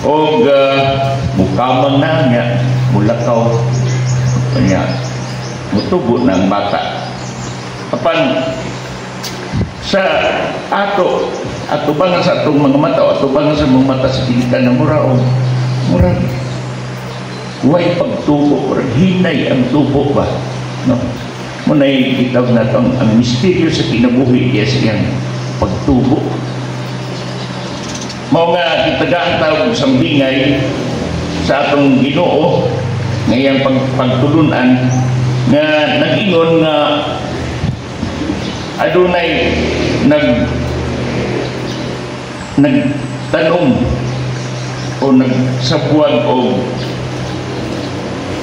o mukamang na niya mulakaw niya mutubo ng bata kapan sa ato bangan sa atong mga mata o ato bangan sa mga mata sa kilitan na mura huwag pagtubo or hinay ang tubo ba no? Muna itawag na ito ang misteryo sa kinabuhi kaya siyang pagtubo mao nga kitagaan tawag sambingay sa atong Ginoo ngayang pagtulunan nga nag-ingon nga adunay nagtanong o nagsabuan o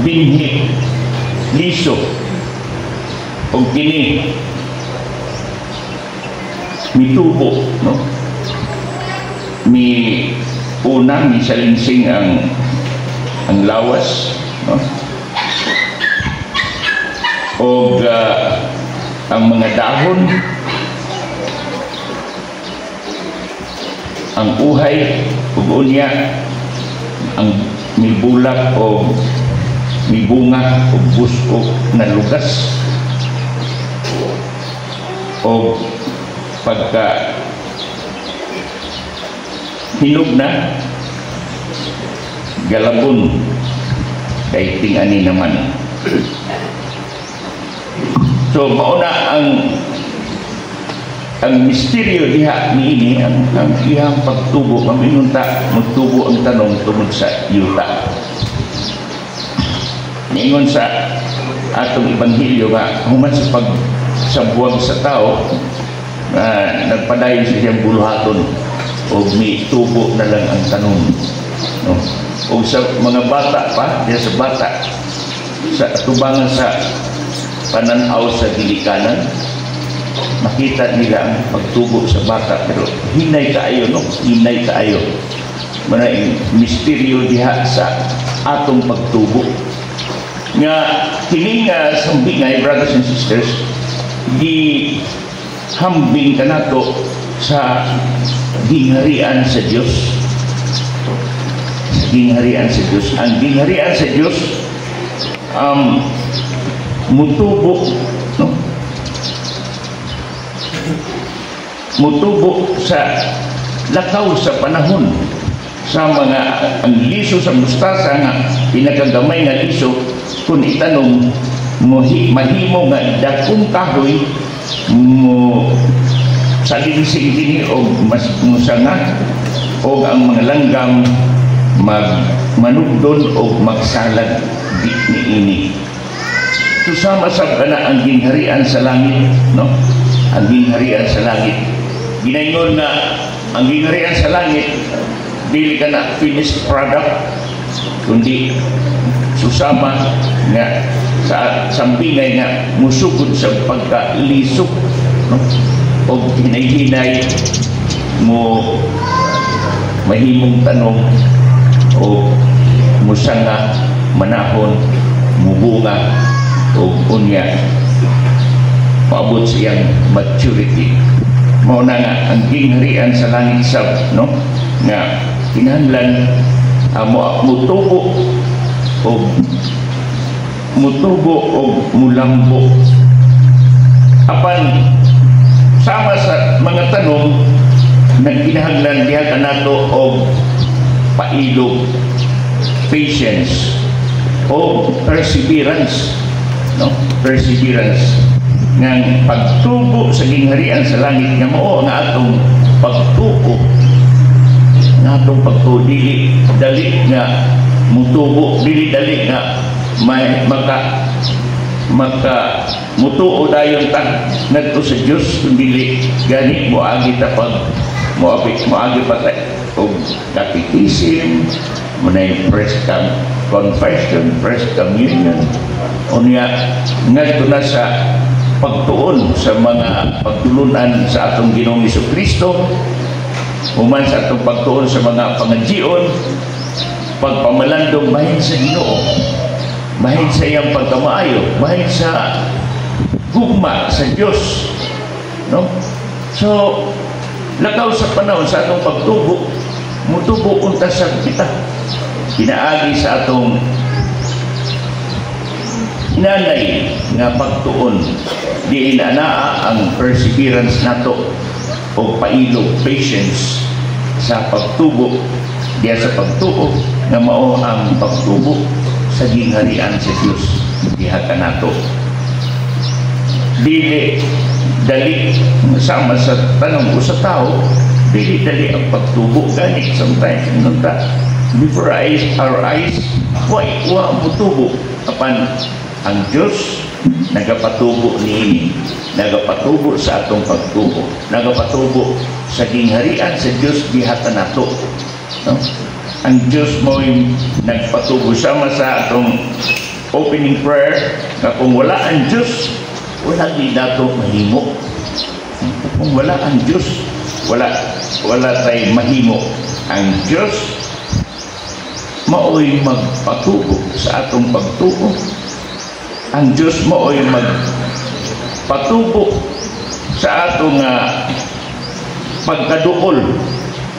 binhi liso o kini mitubo no mi salinsing ang lawas no o ang mga dahon ang uhay ug unya ang mibulak o mibunga o busko na lugas o pagka hinog na galabon kay tingani naman so mauna ang misteryo diha niini ang iyang pagtubo maminunta magtubo ang tanong tungod sa yuta niingon sa atong ebanghelyo nga human sa pagsabuwag sa tao nagpadayon sa siyang buluhaton o may tubo na lang ang tanong no? O sa mga bata pa diya sa bata sa tubangan sa pananaw sa gilikanan makita nila ang pagtubo sa bata pero hinay kaayo no hinay kaayo manay misteryo diha sa atong pagtubo nga kining sambingay brothers and sisters di hambing kanato sa gingharian sa Dios gingharian sa Dios ang gingharian sa Dios mutubo no mutubo sa lakaw sa panahon sa mga ang liso sa mustasa nga pinakagamay nga liso kung itanong mahimo nga dakong kahoy mo salinsing kini o mas musanga o ang mga langgam manugdon o magsalag di niini susama sa kana ang gingharian sa langit no ang gingharian sa langit ginaingon nga ang gingharian sa langit dili ka na finished product kundi susama nga sa sambingay nga musugod sa pagkalisok no? O hinay-hinay mo mahimong tanong o musanga manahon mubunga o unya paabot siyang maturity mao na nga ang gingharian sa langit sab no nga kinahanglan mutubo o mulambo apan sama sa mga tanong nagkinahanglan diha kanato og pailog patience o perseverance no perseverance ng pagtubo sa gingharian sa langit nga mao nga atong pagtubo nga atong pagtubo dili dali nga mutubo dili dali nga may maka mutuo dayon ta ngadto sa Dios kundi gani moagi ta pag moagi pa ta og catechism munay first confession first communion unya ngadto na sa pagtuon sa mga pagtulunan sa atong Ginoong Hesukristo human sa atong pagtuon sa mga pangadjion pagpamalandong bahin sa Ginoo bahin sa iyang pagkamaayo bahin sa gugma sa Diyos no? So lakaw sa panahon sa atong pagtubo mutubo unta sa kita. Pinaagi sa atong inanay nga pagtuon diin anaa ang perseverance nato o pailog, patience sa pagtubo diya sa pagtuo nga mao ang pagtubo sa gingharian sa Dios diha kanato. Dili dali sama sa tanong ko sa tao, dili dali ang pagtubo gani sometimes nunta before our eyes wa mutubo apan ang Diyos nagapatubo niini, nagapatubo sa atong pagtubo, nagapatubo sa gingharian sa Diyos diha kanato, no? Ang Diyos mo nagpatubo sama sa atong opening prayer na kung wala ang Diyos wala din nato mahimo. Kung wala ang Diyos wala tayo mahimo. Ang Diyos mao'y magpatubo sa atong pagtubo. Ang Diyos mao'y magpatubo sa atong pagkaduol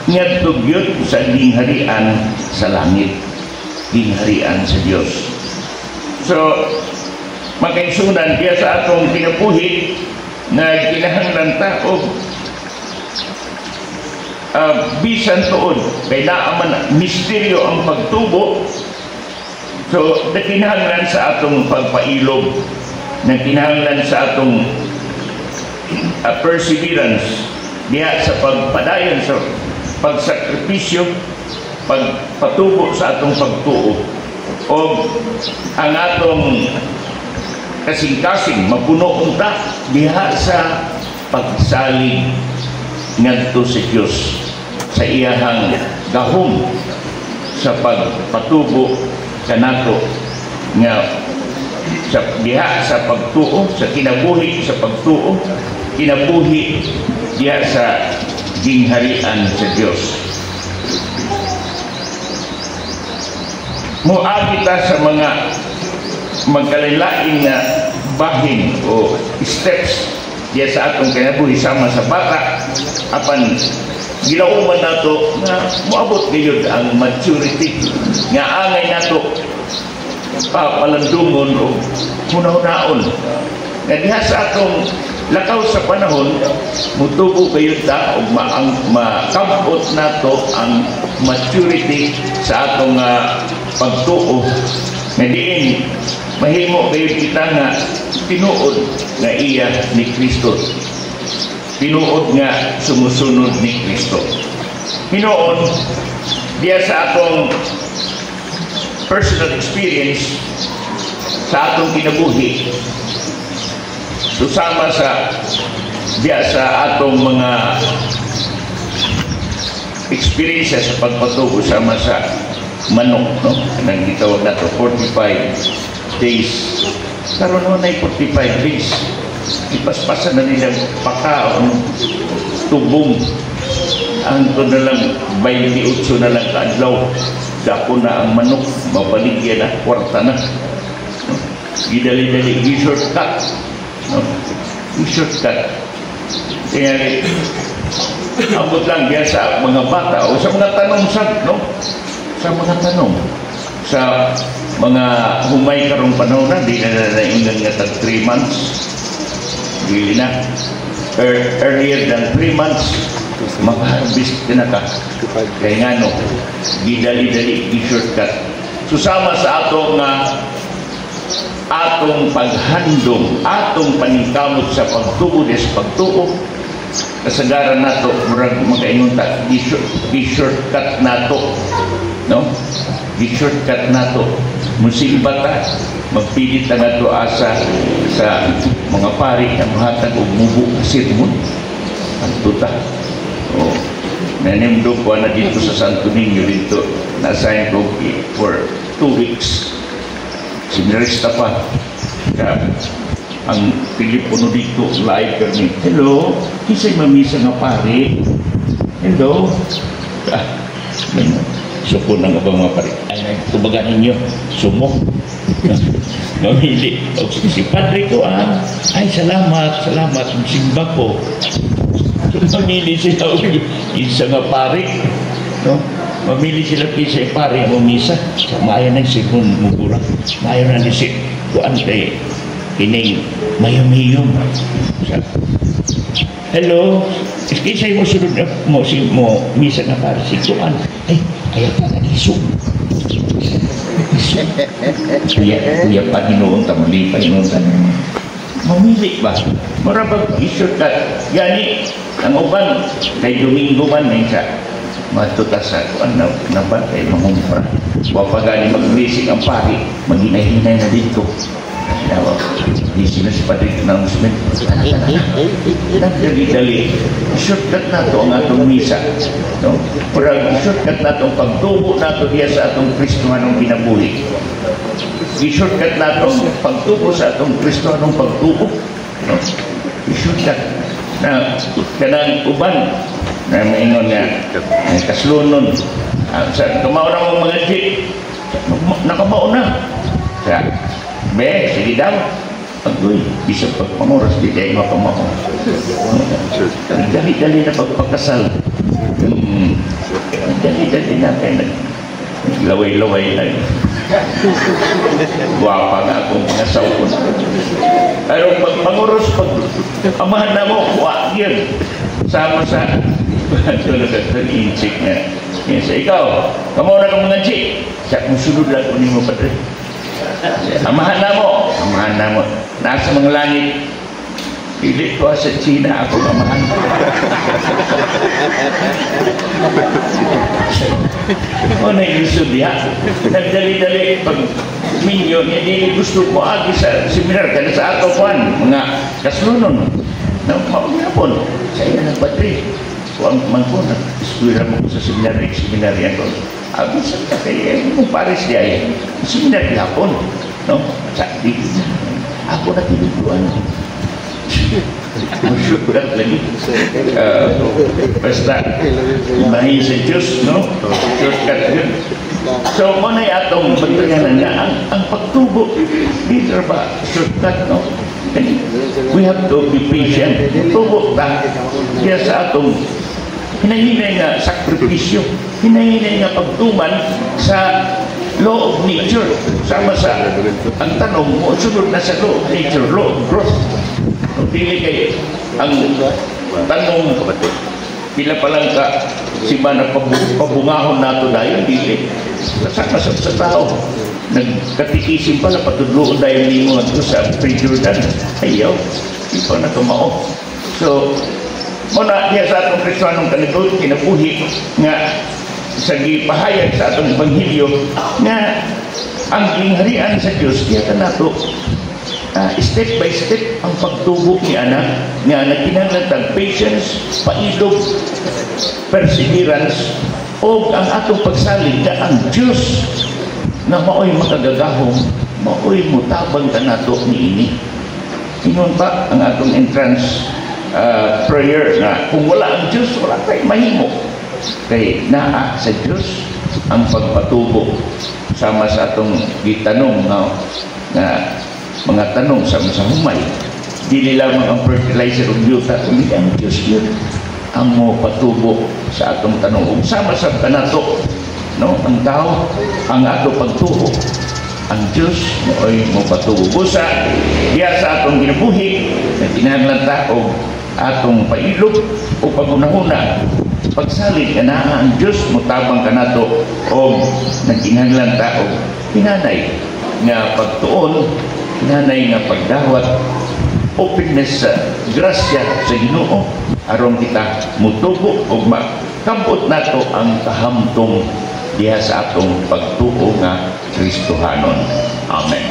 ngadto gyud sa gingharian sa langit, gingharian sa Dios. So makaigsunan diya sa atong kinabuhi na kinahanglan ta og bisan tuod kay naa man misteryo ang pagtubo. So kinahanglan sa atong pagpailog, na kinahanglan sa atong perseverance diya sa pagpadayon sa pagsakripisyo, pagpatubo sa atong pagtuo, o ang atong kasing-kasing mapuno unta diha sa pagsalig ngadto sa Dios sa iyahang gahom sa pagpatubo kanato nga sa diha sa pagtuo, sa kinabuhi sa pagtuo, kinabuhi diha sa gingharian sa Dios. Muagi ta sa mga magkalilaing na bahin o steps diya sa atong kinabuhi sama sa bata apan ginauman nato nga moabot gayud ang maturity nga angay nato palandungon o hunahunahon nga diha sa atong lakaw sa panahon mutubo gayud ta og makabot nato ang maturity sa atong pagtuo nga diin mahimo gayud kita nga tinuod nga iya ni Kristo, tinuod nga sumusunod ni Kristo. Hinuon diya sa atong personal experience sa atong kinabuhi susama sa diya sa atong mga experience sa pagpatubo sama sa manok, no? Nang gitawag na to 45 days. Karon mo na 45 days. Ipaspasan na nila pakaon, tubong. Ang to na lang 28 na lang kaadlaw. Dapo na ang manok, mabaligyan na, kwarta na. No? Gidali-dali, i-shortcut. No? I-shortcut. Kaya abot lang yan sa mga bata o sa mga tanong no? Sa mga tanong sa mga humay karong panahon na di na naingan nga tag 3 months di na earlier than 3 months maka-harvest na ka kaya nga no gidali-dali i-shortcut susama sa atong atong paghandong atong paningkamot sa pagtuo des pagtuo kasagaran nato murag makaingon ta i-shortcut nato no i-shortcut nato musimba ta magpilit na nato asa sa mga pari na mahatag og mubo sermon ang tuta o nanimdo ko na dito sa Santo Niño dito na-assign ko for 2 weeks sinirista pa ang telepono dito live kami. Hello, kisay mamisa nga pare. Hello. Suko na nga ba mga pare? Ay, tubagan ninyo. Sumo. Mamili. Si padre ko ay salamat. Simba ko. Mamili sila isa nga pare. No? mamili sila kisa pare mo misa. Maayo na si Kun Mugura. Maayo na si Kuan kay ining mayom-mayom. Hello, kisa mo sunod na mo si mo misa na pare si Kuan. Ay, ayaw ka na iso. Kuya pa ginoon tamali pa ginoon mamili ba? Marabag isot ka. Gani, ang uban, kay Domingo man na isa. Matutas ako, ano ba? Kay mangumpra. Wapagani mag-basic ang pari, maghinay-hinay na dito. Di sila si Patrick ng Muslim. Nagdali-dali. Shortcut na ito ang atong misa. No? Parang shortcut na ito ang pagtubo na ito diya sa atong Kristohanong kinabuhi. I-shortcut na itong pagtubo sa itong Kristo anong pagtubo. No? I-shortcut na kanang uban na maingon nga kaslunon sa kamao na mong mga jeep nakamao na sa be, sige daw agoy, bisa pagpanguras di kayo makamao dali-dali na pagpakasal dali-dali na kayo laway-laway lang wapa nga akong mga sawkon pero pagpanguros pag amahan na mo wak yun sama sa inchik na yes, ikaw kamo na kang mga chik sa kung sunod lang kunin mo Padre amahan na mo nasa mga langit pilit ko sa China ako amahan o na ilusod diha nagdali-dali pag minyo hindi gusto ko agi sa seminar kada sa ato kuan mga kaslunon na maunapon sa iya ng Padre kuang man po nag-eskwela mo sa seminary ako agi sa kaya kung pares di ay seminary hapon no sa di ako na tinutuan masyukurat lagi basta mahin sa Diyos no shortcut yun so muna yung atong pagtanganan nga ang pagtubo dito ba shortcut no we have to be patient tubo ta kaya sa atong hinahinay nga sakripisyo hinahinay nga pagtuman sa law of nature sama sa ang tanong mo sunod na sa law of nature law of growth pili kayo ang tanong pila pa lang ka si mana pabungahon nato dayon dili sama sa tao nagkatikisin pala patudloon dayon nimo ato sa pre-Jordan ayaw di pa na tumao so muna niya sa atong Kristohanong kanibot kinabuhi nga sa gipahayag sa atong Ebanghelyo nga ang gingharian sa Diyos kaya nato step by step ang pagtubo ni anak nga nagkinahanglan patience, pailog, perseverance o ang atong pagsalig na ang Diyos na maoy makagagahom maoy mutabang ka nato niini ingon pa ang atong entrance prayer na kung wala ang Diyos wala tayo mahimo kay naa sa Diyos ang pagpatubo sama sa atong gitanong na mga tanong sa humay dili lamang ang fertilizer o yuta kundi ang Diyos yun ang mo patubo sa atong tanong ug sama sa kanato no ang tao ang ato pagtubo ang Diyos mo'y mo patubo busa diya sa atong ginabuhi na kinahanglan ta og atong pailog o pagunahuna pagsalig kana ang Diyos motabang kanato og nagkinahanglan ta og hinanay nga pagtuon hinanay nga pagdawat openness sa grasya sa Ginoo aron kita mutubo og makabot nato ang kahamtong diha sa atong pagtuo nga Kristohanon. Amen.